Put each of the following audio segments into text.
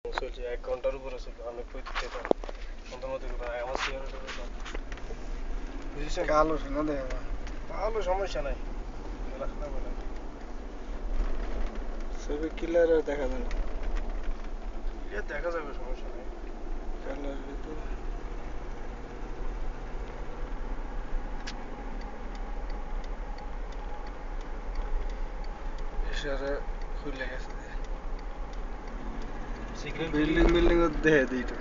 চলছে 1 ঘন্টার উপরে চলবে অনেক হইতে তো মধ্যে আমার সিগারেট বুঝেছেন কালো শোনা দেখা কালো সমস্যা নাই ছবি ক্লিয়ার দেখা যায় না এটা দেখা যাবে সমস্যা নাই কালার ভিতরে ইশারা খুলে গেছে সিগন্যাল বিল্ডিং দেখে দিইটা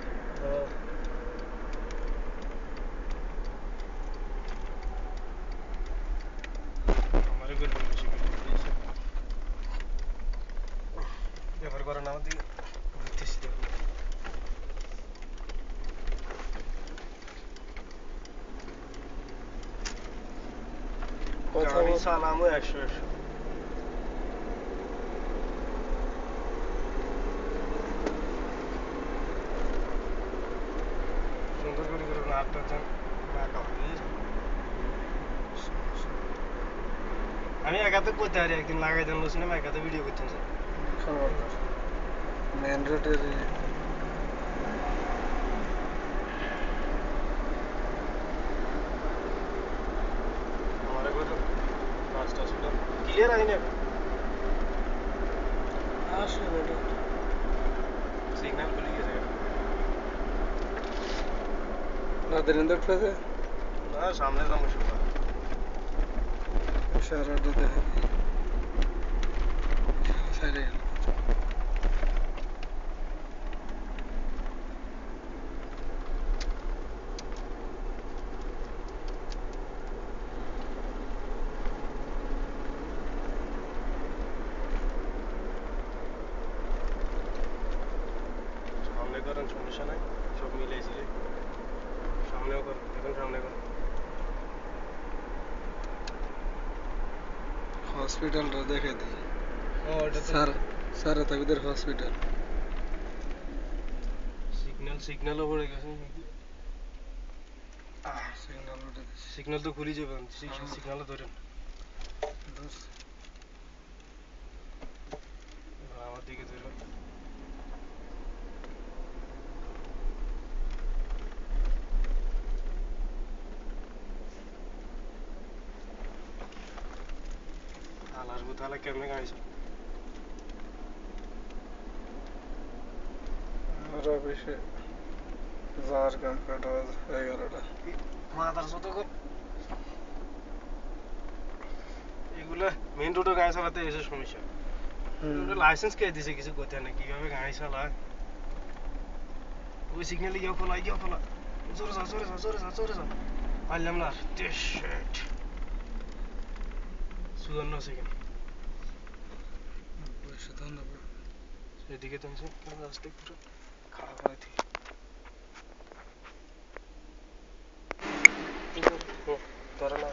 আমারে করে বেশি করে ব্যবহার করেন আমাদের ঘুরতেছি দেখুন গাড়ি চালামো 100 সুন্দর করে করে নাটটা যান আমি একাতে করতে পারি একদিন লাগাই দেন সিনেমা একাতে ভিডিও করতেন স্যার খবরদার মেন রোডের हमारे को तो रास्ता सुधा क्लियर आई नहीं আসলে सिग्नल खुल गया নাদের ফেজে ना सामने का मुश्किल ইশারাটা দেখে সাইডে सामने करें समस्या नहीं सब मिले इसलिए सामने करें देखो सामने करें হসপিটালটা দেখে দিই और স্যার তাবিদের হসপিটাল सिग्नल पड़े गया সিগন্যাল উঠে দিচ্ছে सिग्नल तो खुली जाए सिग्नल धरे আমার দিকে ধরে আলার বুতালা কেমনে গাইছ আমরা বেশি যাওয়ার কাম কাটা 11টা মাথার সাথে এগুলা মেইন রোডে গাড়ি চালাতে এসে সমস্যা লাইসেন্স কে দিছে কিছু করতে না কিভাবে গাড়ি চালায় ওই সিগন্যালে গিয়ে খোলা জোরে যা পারলাম না শেট 54 সেকেন্ড বেশি ধন্যবাদ এদিকে টানছে কেন রাস্তা পুরো খারাপ হয় ঠিক ধরে না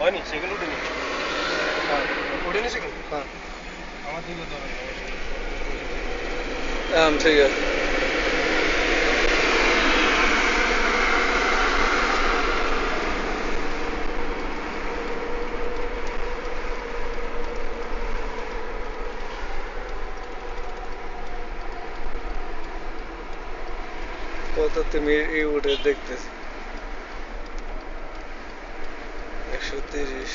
হয়নি সেকেন্ড উঠেনি উঠেনি সেকেন্ড হ্যাঁ আমার দিকে ধরে ঠিক আছে কত তুমি এই উঠে দেখতেছি 130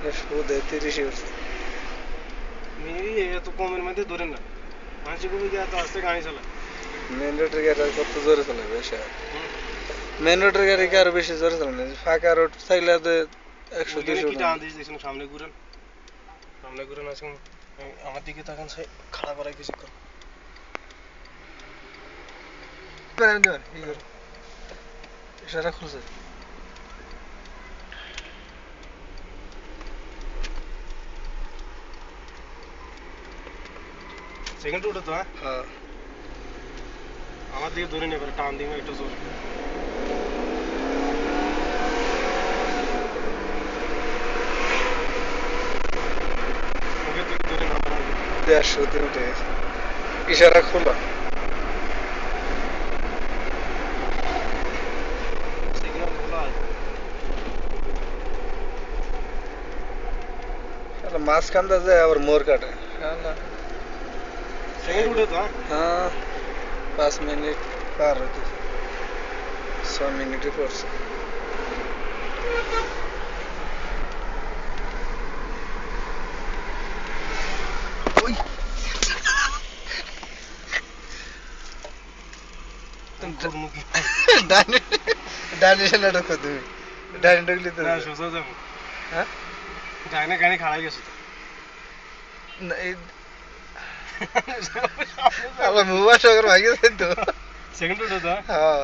130 উঠছে এত কমের মধ্যে ধরে না মানুষের কমে গিয়ে এত আস্তে গাড়ি চালায় মেন রোডের গাড়ি কত জোরে চালাবে মেন রোডের গাড়ি কি আরো বেশি জোরে চালাবে ফাঁকা রোড থাকলে তো 130 কি টান দিয়েছে দেখুন সামনে ঘুরেন আজকে আমার দিকে তাকান সে খাড়া করায় কিছুক্ষণ ইশারা খুলছে সেকেন্ড উঠে তো হ্যাঁ আমার দিকে ধরে নেবে টান দিবে একটু জোর ওকে দিকে ধরে না 150 উঠে গেছে ইশারা খোলা সিগন্যাল খোলা মাঝখানটা যায় আবার মোড় কাটে সেকেন্ড উঠে তো হ্যাঁ 5 মিনিট পার হইতেছে 6 মিনিটে পড়ছে ওই তুমি করমু কি ডাইনে ডাইনে সেনা ঢোকো তুমি ডাইনে ঢুকলে তো না সোজা যাবো হ্যাঁ ডাইনে গাড়ি খাড়াই গেছে তো না, এই আবার মুভা সগর ভাগে যাই তো সেকেন্ড উঠে তো হ্যাঁ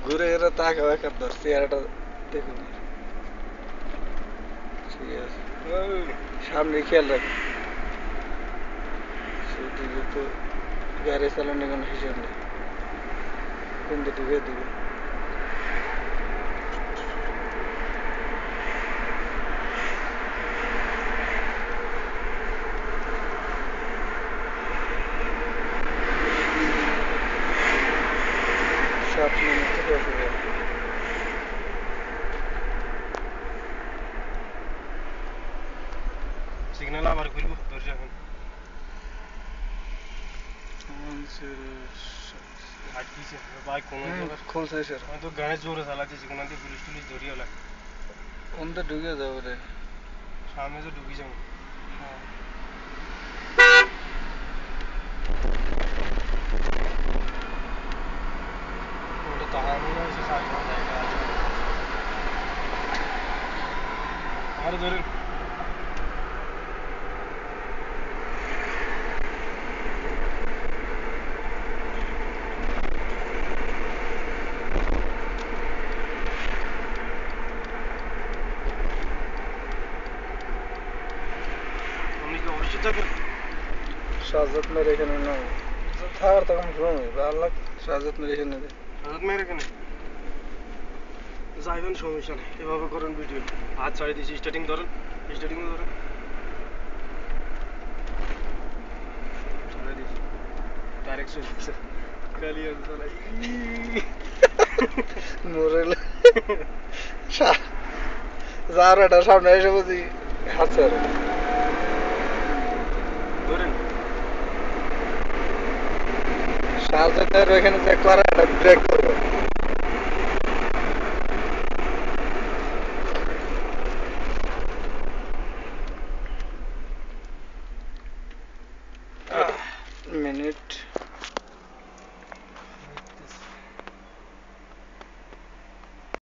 ঘুরে ঘুরে তাকাও একার ধর চেহারাটা দেখুন ঠিক আছে সামনে খেয়াল রাখ সেদিকে তো গাড়ি চালানোর কোনো হিসাব নেই কোন দিকে দিকে সাত মিনিট থেকে আসবে সিগন্যাল আবার খুলবো ধৈর্য এখন আটকিছে বাইক কোনো জায়গায় খুলছে স্যার আমি তো গাড়ি জোরে চালাতেছি কোনো দিয়ে পুলিশ টুলিশ ধরিয়ে লাগে কোনটা ঢুকে যাবো রে সামনে যে ঢুকি যাবো ওটা তাহার মনে হয়েছে সাইকেল জায়গা আছে আরে ধরেন আপনি কি অবশ্যই থাকেন সাজাত মেরে এখানে না থাকার তখন ঘুম ভালো লাগ সাজাত মেরে এখানে দে হাজার মেয়ের এখানে যাইবেন সমস্যা নেই এভাবে করেন ভিডিও হাত ছাড়িয়ে দিয়েছি স্টার্টিং ধরেন স্টার্টিং ধরেন ছাড়িয়ে দিয়েছি ডাইরেক্ট চলতেছে গালি আছে চালাই মরেলে যার এটা সামনে এসে বুঝি হাতে ধরেন সাজাতের ওইখানে যে করা ব্রেক করবো